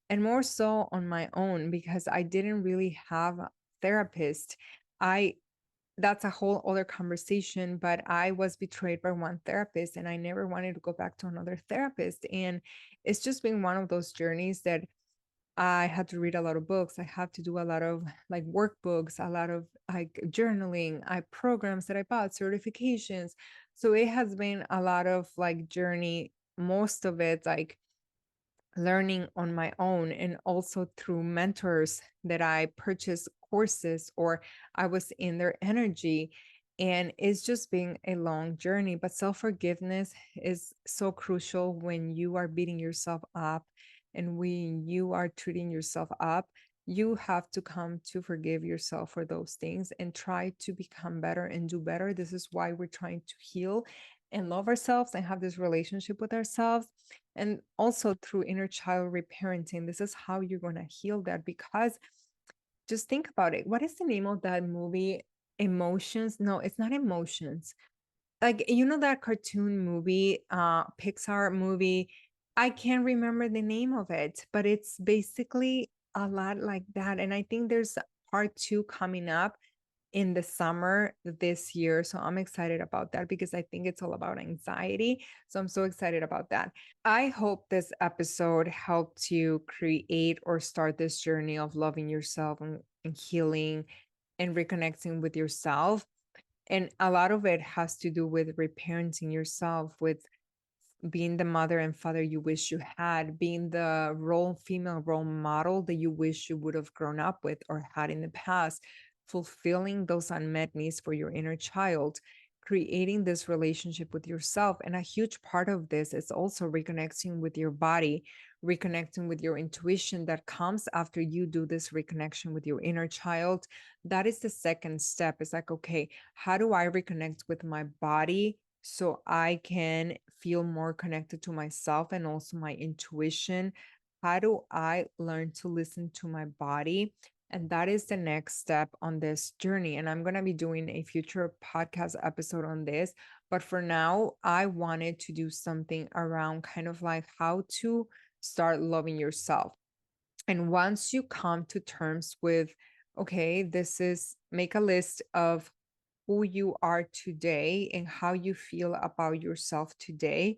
and more so on my own because I didn't really have a therapist. I That's a whole other conversation, but I was betrayed by one therapist and I never wanted to go back to another therapist. And it's just been one of those journeys that I had to read a lot of books. I had to do a lot of like workbooks, a lot of like journaling, I programs that I bought, certifications. So it has been a lot of like journey, most of it like learning on my own and also through mentors that I purchased courses or I was in their energy. And it's just been a long journey, but self forgiveness is so crucial when you are beating yourself up and when you are treating yourself up. You have to come to forgive yourself for those things and try to become better and do better. This is why we're trying to heal and love ourselves and have this relationship with ourselves. And also through inner child reparenting, this is how you're going to heal that, because just think about it. What is the name of that movie? Emotions? No, it's not Emotions. Like, you know that cartoon movie, Pixar movie? I can't remember the name of it, but it's basically a lot like that. And I think there's part two coming up in the summer this year. So I'm excited about that because I think it's all about anxiety. So I'm so excited about that. I hope this episode helped you create or start this journey of loving yourself and healing and reconnecting with yourself. And a lot of it has to do with reparenting yourself, with being the mother and father you wish you had, being the female role model that you wish you would have grown up with or had in the past, fulfilling those unmet needs for your inner child, creating this relationship with yourself. And a huge part of this is also reconnecting with your body, reconnecting with your intuition that comes after you do this reconnection with your inner child. That is the second step. It's like, okay, how do I reconnect with my body so I can feel more connected to myself and also my intuition? How do I learn to listen to my body? And that is the next step on this journey. And I'm going to be doing a future podcast episode on this. But for now, I wanted to do something around kind of like how to start loving yourself. And once you come to terms with, okay, this is make a list of who you are today and how you feel about yourself today,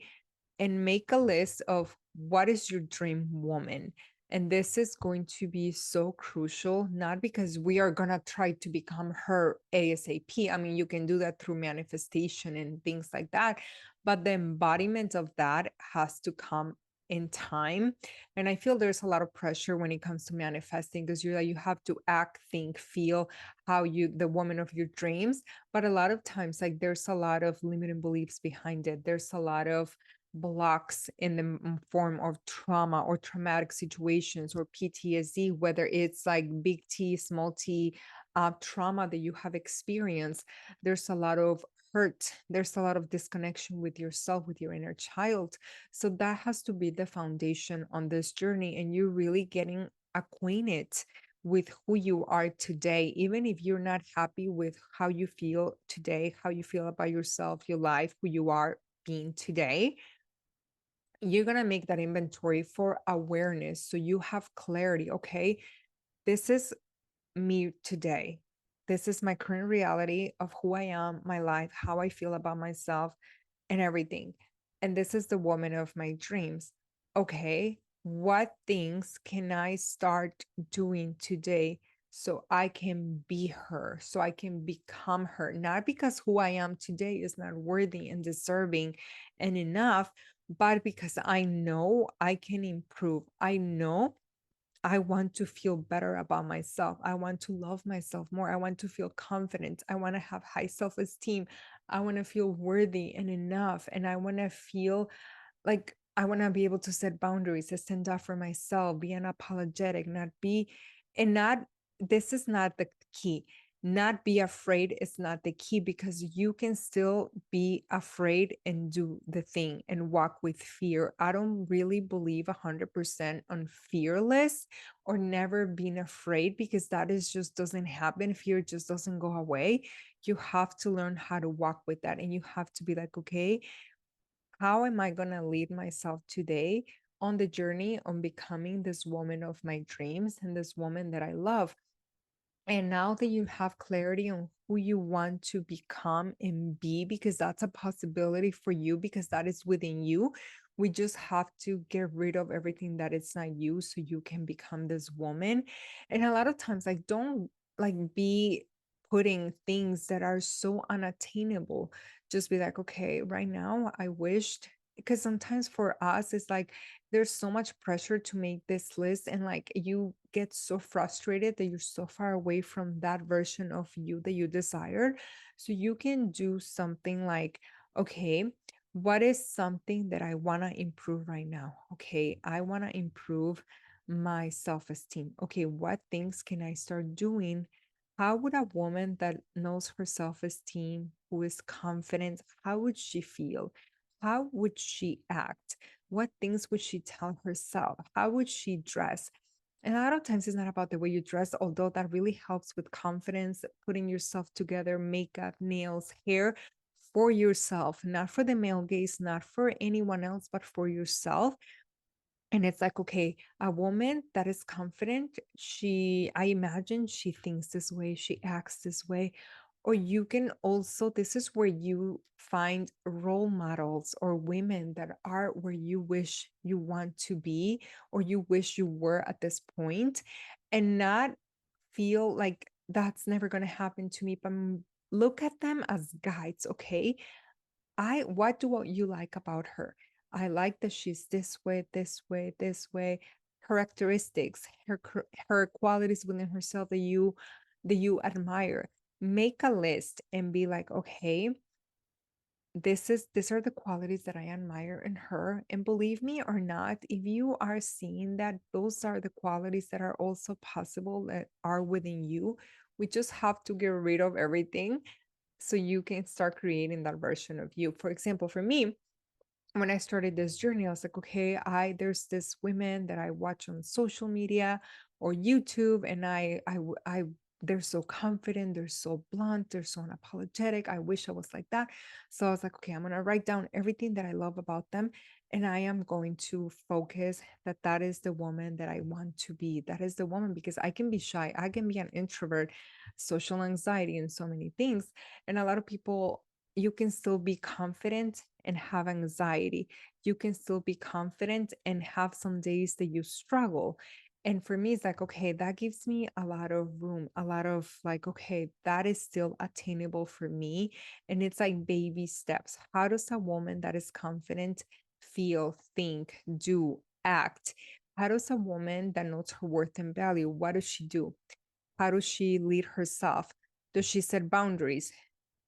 and make a list of what is your dream woman. And this is going to be so crucial, not because we are going to try to become her ASAP. I mean, you can do that through manifestation and things like that, but the embodiment of that has to come in time. And I feel there's a lot of pressure when it comes to manifesting, because you have to act, think, feel how you the woman of your dreams. But a lot of times, like, there's a lot of limiting beliefs behind it. There's a lot of blocks in the form of trauma or traumatic situations or PTSD, whether it's like big T, small t, trauma that you have experienced. There's a lot of hurt. There's a lot of disconnection with yourself, with your inner child. So that has to be the foundation on this journey. And you're really getting acquainted with who you are today, even if you're not happy with how you feel today, how you feel about yourself, your life, who you are being today. You're going to make that inventory for awareness. So you have clarity. Okay, this is me today. This is my current reality of who I am, my life, how I feel about myself, and everything. And this is the woman of my dreams. Okay, what things can I start doing today so I can be her, so I can become her? Not because who I am today is not worthy and deserving and enough, but because I know I can improve. I know I want to feel better about myself. I want to love myself more. I want to feel confident. I want to have high self esteem. I want to feel worthy and enough. And I want to feel like I want to be able to set boundaries, to stand up for myself, be unapologetic, not be, and not, this is not the key. Not be afraid is not the key, because you can still be afraid and do the thing and walk with fear. I don't really believe 100% on fearless or never being afraid, because that is just doesn't happen. Fear just doesn't go away. You have to learn how to walk with that, and you have to be like, okay, how am I going to lead myself today on the journey on becoming this woman of my dreams and this woman that I love? And now that you have clarity on who you want to become and be, because that's a possibility for you, because that is within you, we just have to get rid of everything that is not you so you can become this woman. And a lot of times, like, don't like be putting things that are so unattainable. Just be like, okay, right now I wished because sometimes for us it's like there's so much pressure to make this list, and like you get so frustrated that you're so far away from that version of you that you desired. So you can do something like, okay, what is something that I want to improve right now? Okay, I want to improve my self-esteem. Okay, what things can I start doing? How would a woman that knows her self-esteem, who is confident, how would she feel? How would she act? What things would she tell herself? How would she dress? And a lot of times it's not about the way you dress, although that really helps with confidence, putting yourself together, makeup, nails, hair for yourself, not for the male gaze, not for anyone else, but for yourself. And it's like, okay, a woman that is confident, I imagine she thinks this way, she acts this way. Or you can also, this is where you find role models or women that are where you wish you want to be, or you wish you were at this point, and not feel like that's never going to happen to me, but look at them as guides, okay? What do you like about her? I like that she's this way, this way, this way. Characteristics, her qualities within herself that you admire. Make a list and be like, okay, these are the qualities that I admire in her. And believe me or not, if you are seeing that those are the qualities that are also possible that are within you, we just have to get rid of everything so you can start creating that version of you. For example, for me, when I started this journey, I was like, okay, there's this women that I watch on social media or YouTube, and they're so confident, they're so blunt, they're so unapologetic. I wish I was like that. So I was like, okay, I'm gonna write down everything that I love about them, and I am going to focus that that is the woman that I want to be. That is the woman, because I can be shy, I can be an introvert, social anxiety, and so many things. And a lot of people, you can still be confident and have anxiety. You can still be confident and have some days that you struggle. And for me, it's like, okay, that gives me a lot of room, a lot of like, okay, that is still attainable for me. And it's like baby steps. How does a woman that is confident feel, think, do, act? How does a woman that knows her worth and value, what does she do? How does she lead herself? Does she set boundaries?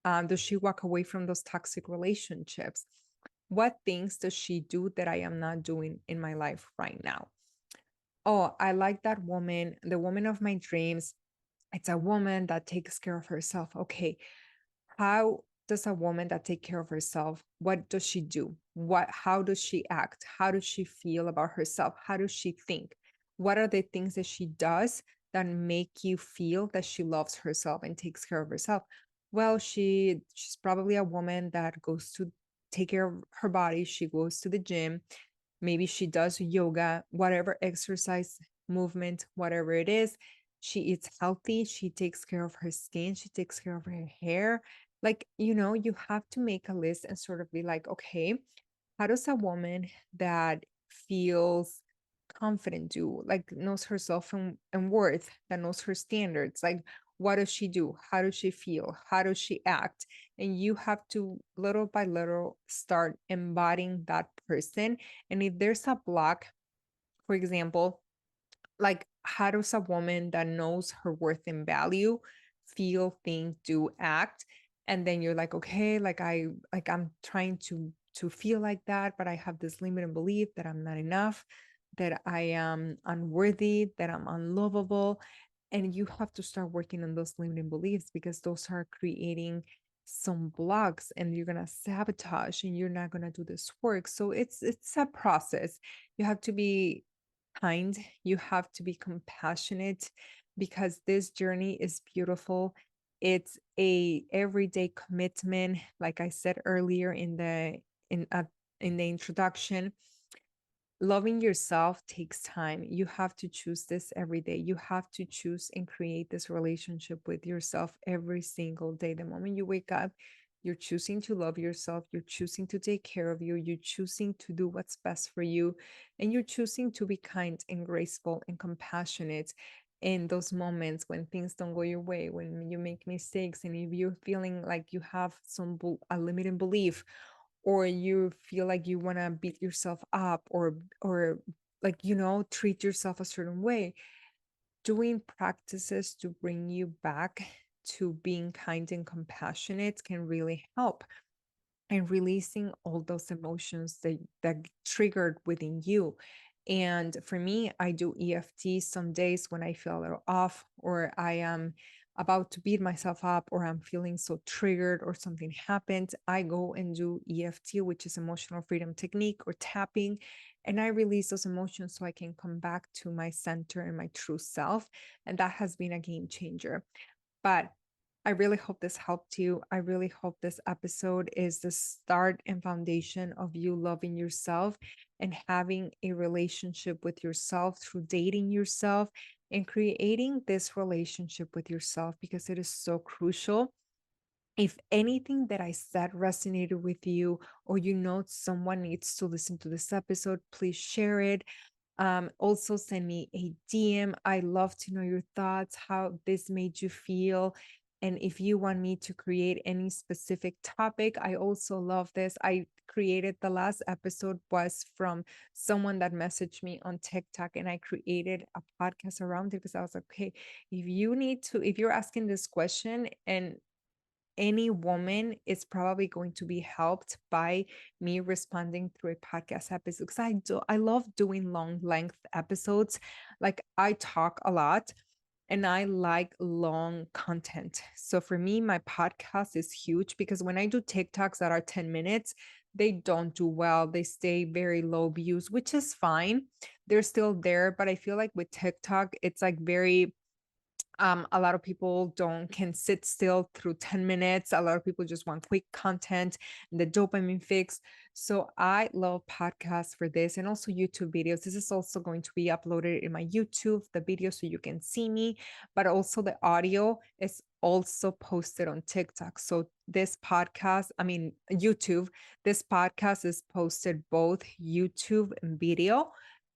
Does she walk away from those toxic relationships? What things does she do that I am not doing in my life right now? Oh, I like that woman, the woman of my dreams. It's a woman that takes care of herself. Okay, how does a woman that take care of herself, what does she do? How does she act? How does she feel about herself? How does she think? What are the things that she does that make you feel that she loves herself and takes care of herself? Well, she's probably a woman that goes to take care of her body. She goes to the gym. Maybe she does yoga, whatever exercise, movement, whatever it is. She eats healthy. She takes care of her skin. She takes care of her hair. Like, you have to make a list and sort of be like, okay, how does a woman that feels confident do, like knows herself and worth, that knows her standards, like what does she do? How does she feel? How does she act? And you have to little by little start embodying that person. And if there's a block, for example, like how does a woman that knows her worth and value feel, think, do, act? And then you're like, okay, I'm trying to feel like that, but I have this limiting belief that I'm not enough, that I am unworthy, that I'm unlovable. And you have to start working on those limiting beliefs, because those are creating some blocks, and you're gonna sabotage and you're not gonna do this work. So it's a process. You have to be kind, you have to be compassionate, because this journey is beautiful. It's a everyday commitment, like I said earlier in uh, in the introduction. Loving yourself takes time. You have to choose this every day. You have to choose and create this relationship with yourself every single day. The moment you wake up, you're choosing to love yourself. You're choosing to take care of you. You're choosing to do what's best for you. And you're choosing to be kind and graceful and compassionate in those moments when things don't go your way, when you make mistakes, and if you're feeling like you have a limiting belief, or you feel like you want to beat yourself up, or like, treat yourself a certain way, doing practices to bring you back to being kind and compassionate can really help, and releasing all those emotions that triggered within you. And for me, I do EFT some days when I feel a little off, or I am about to beat myself up, or I'm feeling so triggered, or something happened. I go and do EFT, which is emotional freedom technique, or tapping, and I release those emotions so I can come back to my center and my true self. And that has been a game changer. But I really hope this helped you. I really hope this episode is the start and foundation of you loving yourself and having a relationship with yourself through dating yourself and creating this relationship with yourself, because it is so crucial. If anything that I said resonated with you, or someone needs to listen to this episode, please share it. Also, send me a DM. I love to know your thoughts, how this made you feel. And if you want me to create any specific topic, I also love this. I created the last episode was from someone that messaged me on TikTok, and I created a podcast around it because I was like, okay, if you're asking this question, and any woman is probably going to be helped by me responding through a podcast episode, because I love doing long length episodes. Like, I talk a lot and I like long content. So for me, my podcast is huge, because when I do TikToks that are 10 minutes, they don't do well. They stay very low views, which is fine. They're still there, but I feel like with TikTok, it's like very a lot of people don't can sit still through 10 minutes. A lot of people just want quick content and the dopamine fix. So I love podcasts for this, and also YouTube videos. This is also going to be uploaded in my YouTube, the video, so you can see me, but also the audio is also posted on TikTok. So this podcast, I mean, YouTube, this podcast is posted both YouTube and video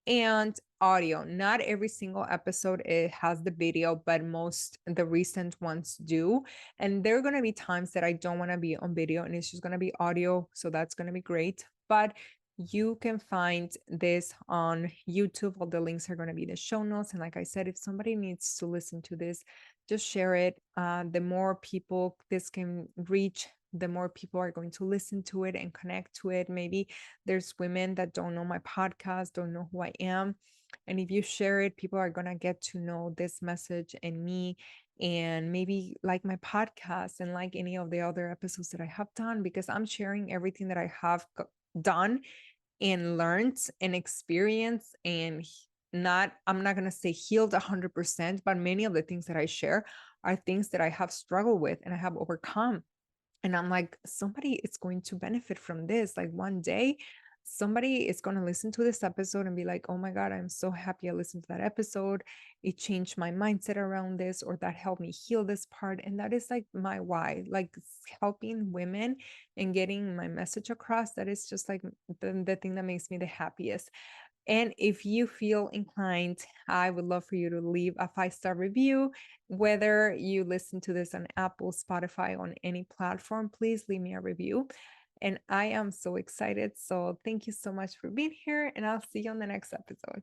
and audio. Not every single episode it has the video, but most the recent ones do. And there are going to be times that I don't want to be on video and it's just going to be audio, so that's going to be great. But you can find this on YouTube. All the links are going to be in the show notes. And like I said, if somebody needs to listen to this, just share it. The more people this can reach, the more people are going to listen to it and connect to it. Maybe there's women that don't know my podcast, don't know who I am. And if you share it, people are going to get to know this message and me, and maybe like my podcast and like any of the other episodes that I have done, because I'm sharing everything that I have done and learned and experienced, and I'm not going to say healed 100%, but many of the things that I share are things that I have struggled with and I have overcome. And I'm like, somebody is going to benefit from this. Like, one day, somebody is going to listen to this episode and be like, oh my God, I'm so happy I listened to that episode. It changed my mindset around this, or that helped me heal this part. And that is like my why, like helping women and getting my message across. That is just like the thing that makes me the happiest. And if you feel inclined, I would love for you to leave a 5-star review. Whether you listen to this on Apple, Spotify, on any platform, please leave me a review. And I am so excited. So thank you so much for being here, and I'll see you on the next episode.